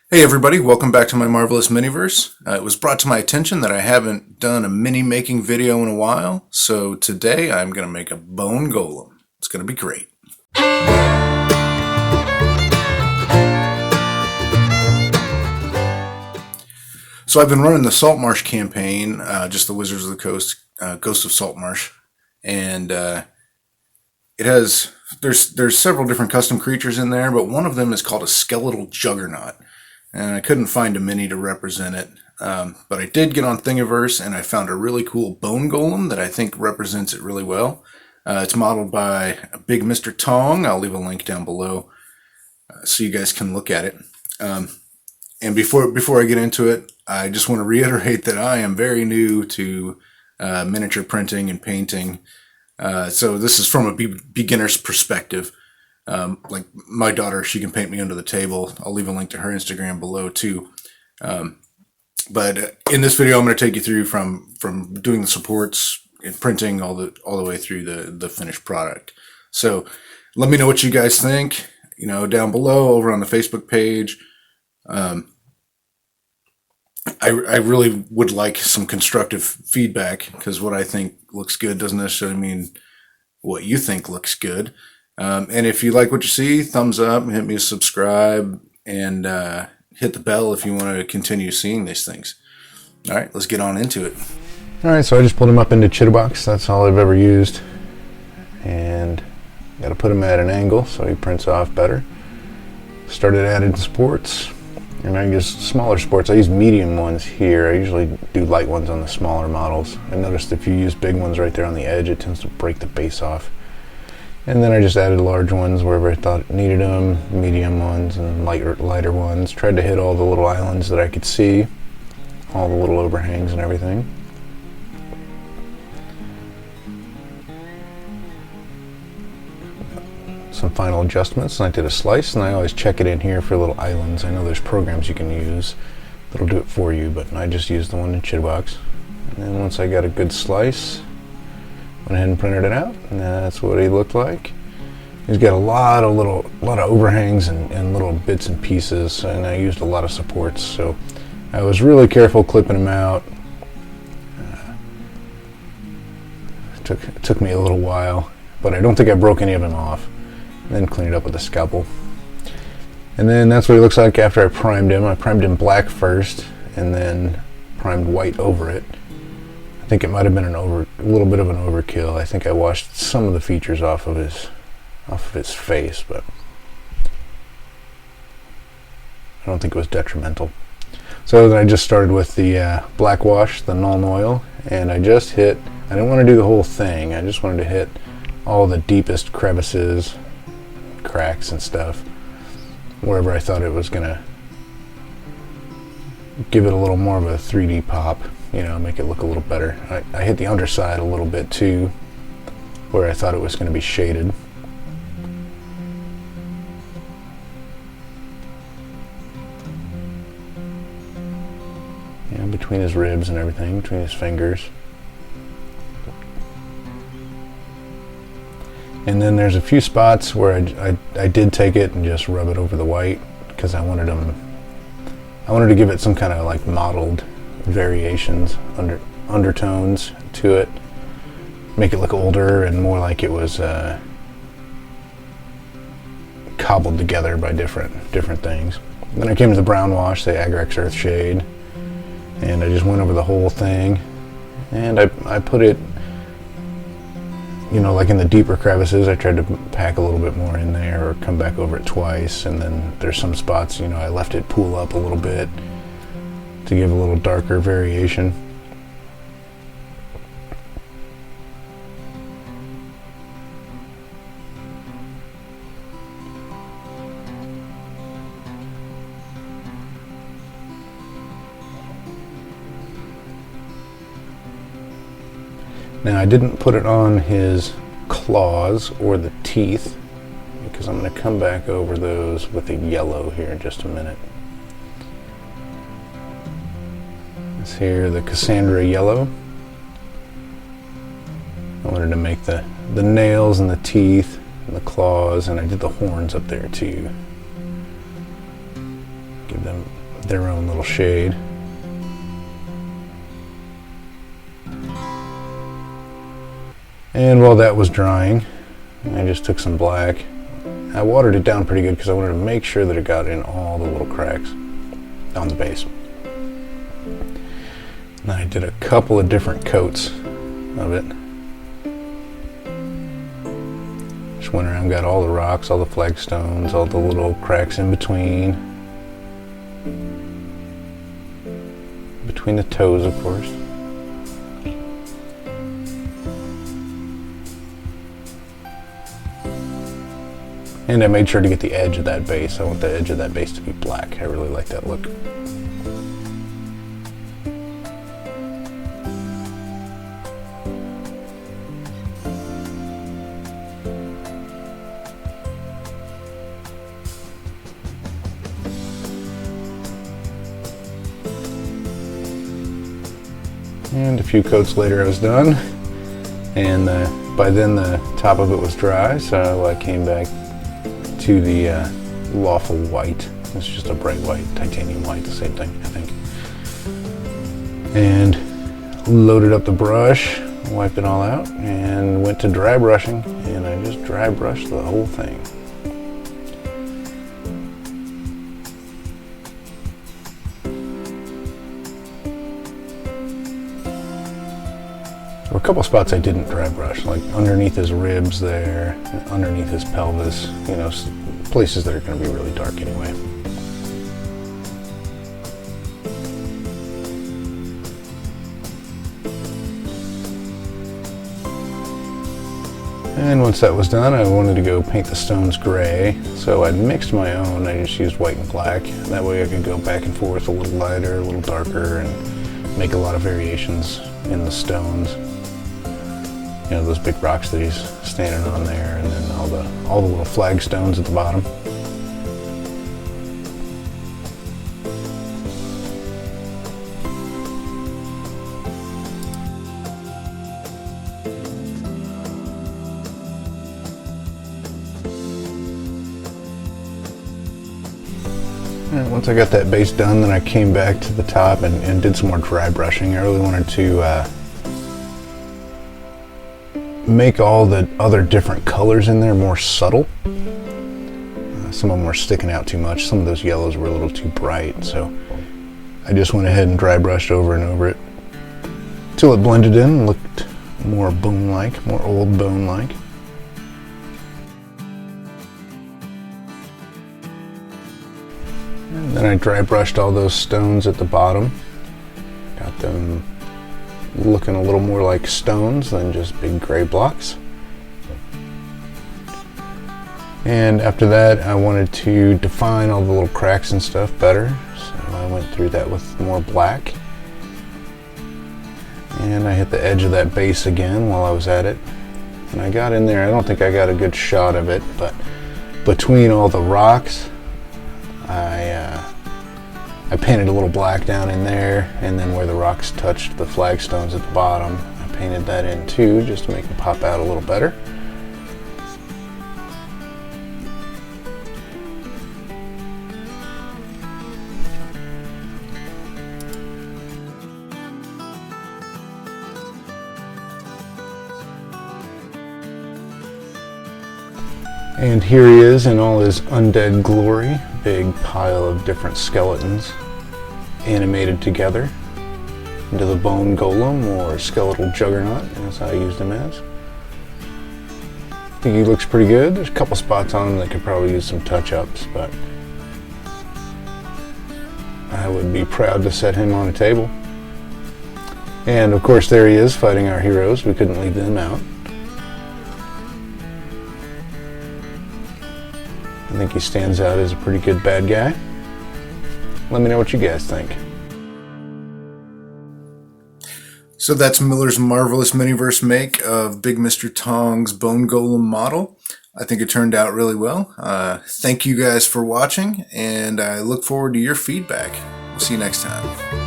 Hey everybody, welcome back to my Marvelous Miniverse. It was brought to my attention that I haven't done a mini making video in a while, so today I'm going to make a bone golem. It's going to be great. So I've been running the Saltmarsh campaign, just the Wizards of the Coast, Ghost of Saltmarsh, and there's several different custom creatures in there, but one of them is called a skeletal juggernaut. And I couldn't find a mini to represent it, but I did get on Thingiverse and I found a really cool bone golem that I think represents it really well. It's modeled by BigMrTong. I'll leave a link down below so you guys can look at it. And before I get into it, I just want to reiterate that I am very new to miniature printing and painting. So this is from a beginner's perspective. Like my daughter, she can paint me under the table. I'll leave a link to her Instagram below too. But in this video, I'm going to take you through from doing the supports and printing all the way through the finished product. So let me know what you guys think, down below over on the Facebook page. I really would like some constructive feedback, because what I think looks good doesn't necessarily mean what you think looks good. And if you like what you see, thumbs up, hit me a subscribe, and hit the bell if you want to continue seeing these things. All right, let's get on into it. All right, so I just pulled him up into Chitterbox. That's all I've ever used. And got to put him at an angle so he prints off better. Started adding supports. And I use smaller supports. I use medium ones here. I usually do light ones on the smaller models. I noticed if you use big ones right there on the edge, it tends to break the base off. And then I just added large ones wherever I thought it needed them, medium ones and lighter ones. Tried to hit all the little islands that I could see, all the little overhangs and everything. Some final adjustments, and I did a slice, and I always check it in here for little islands. I know there's programs you can use that'll do it for you, but I just used the one in Chitterbox. And then once I got a good slice, went ahead and printed it out, and that's what he looked like. He's got a lot of overhangs and little bits and pieces, and I used a lot of supports, so I was really careful clipping him out. It took me a little while, but I don't think I broke any of them off. And then cleaned it up with a scalpel. And then that's what he looks like after I primed him. I primed him black first, and then primed white over it. I think it might have been a little bit of an overkill. I think I washed some of the features off of his face, but I don't think it was detrimental. So then I just started with the black wash, the Nuln Oil, and I didn't want to do the whole thing. I just wanted to hit all the deepest crevices, cracks and stuff, wherever I thought it was gonna give it a little more of a 3D pop. Make it look a little better. I hit the underside a little bit too, where I thought it was going to be shaded. Between his ribs and everything, between his fingers. And then there's a few spots where I did take it and just rub it over the white, because I wanted to give it some kind of like mottled variations, undertones to it, make it look older and more like it was cobbled together by different things. Then I came to the brown wash, the Agrax Earthshade, and I just went over the whole thing, and I put it, like in the deeper crevices. I tried to pack a little bit more in there or come back over it twice, and then there's some spots, I left it pool up a little bit to give a little darker variation. Now I didn't put it on his claws or the teeth, because I'm going to come back over those with the yellow here in just a minute. Here, the Cassandra yellow. I wanted to make the nails and the teeth and the claws, and I did the horns up there too. give them their own little shade. And while that was drying, I just took some black. I watered it down pretty good because I wanted to make sure that it got in all the little cracks on the base. And I did a couple of different coats of it. Just went around, got all the rocks, all the flagstones, all the little cracks in between. Between the toes, of course. And I made sure to get the edge of that base. I want the edge of that base to be black. I really like that look. And a few coats later I was done. And by then the top of it was dry, so I came back to the lawful white. It's just a bright white, titanium white, the same thing, I think. And loaded up the brush, wiped it all out, and went to dry brushing, and I just dry brushed the whole thing. There were a couple spots I didn't dry brush, like underneath his ribs there, and underneath his pelvis, you know, places that are going to be really dark anyway. And once that was done, I wanted to go paint the stones gray, so I mixed my own. I just used white and black. That way I could go back and forth, a little lighter, a little darker, and make a lot of variations in the stones. You know, those big rocks that he's standing on there, and then all the little flagstones at the bottom. And once I got that base done, then I came back to the top and did some more dry brushing. I really wanted to make all the other different colors in there more subtle. Some of them were sticking out too much. Some of those yellows were a little too bright, so I just went ahead and dry brushed over and over it till it blended in and looked more bone-like, more old bone-like. And then I dry brushed all those stones at the bottom. Got them looking a little more like stones than just big gray blocks. And after that, I wanted to define all the little cracks and stuff better, so I went through that with more black. And I hit the edge of that base again while I was at it. And I got in there, I don't think I got a good shot of it, but between all the rocks, I painted a little black down in there, and then where the rocks touched the flagstones at the bottom, I painted that in too, just to make it pop out a little better. And here he is in all his undead glory. Big pile of different skeletons animated together into the bone golem, or skeletal juggernaut, as I used him as. I think he looks pretty good. There's a couple spots on him that could probably use some touch-ups, but I would be proud to set him on a table. And of course there he is fighting our heroes. We couldn't leave them out. I think he stands out as a pretty good bad guy. Let me know what you guys think. So that's Miller's marvelous miniverse make of BigMrTong's Bone Golem model. I think it turned out really well. Thank you guys for watching, and I look forward to your feedback. We'll see you next time.